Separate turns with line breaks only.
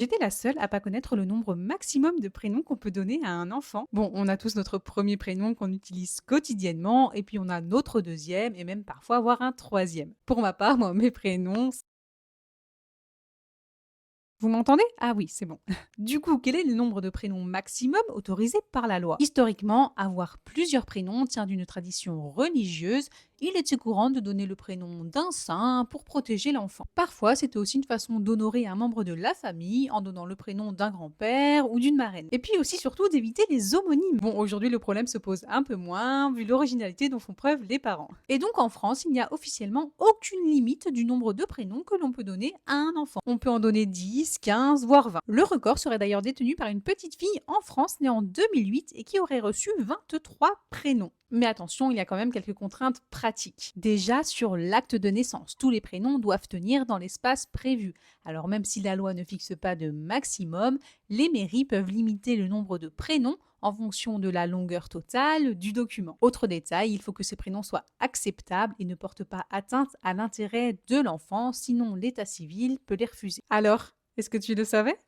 J'étais la seule à pas connaître le nombre maximum de prénoms qu'on peut donner à un enfant. Bon, on a tous notre premier prénom qu'on utilise quotidiennement, et puis on a notre deuxième, et même parfois voire un troisième. Pour ma part, moi, mes prénoms. Vous m'entendez? Ah oui, c'est bon. Du coup, quel est le nombre de prénoms maximum autorisé par la loi? Historiquement, avoir plusieurs prénoms tient d'une tradition religieuse. Il était courant de donner le prénom d'un saint pour protéger l'enfant. Parfois, c'était aussi une façon d'honorer un membre de la famille en donnant le prénom d'un grand-père ou d'une marraine. Et puis aussi surtout d'éviter les homonymes. Bon, aujourd'hui le problème se pose un peu moins vu l'originalité dont font preuve les parents. Et donc en France, il n'y a officiellement aucune limite du nombre de prénoms que l'on peut donner à un enfant. On peut en donner 10, 15, voire 20. Le record serait d'ailleurs détenu par une petite fille en France née en 2008 et qui aurait reçu 23 prénoms. Mais attention, il y a quand même quelques contraintes pratiques. Déjà, sur l'acte de naissance, tous les prénoms doivent tenir dans l'espace prévu. Alors même si la loi ne fixe pas de maximum, les mairies peuvent limiter le nombre de prénoms en fonction de la longueur totale du document. Autre détail, il faut que ces prénoms soient acceptables et ne portent pas atteinte à l'intérêt de l'enfant, sinon l'état civil peut les refuser. Alors, est-ce que tu le savais?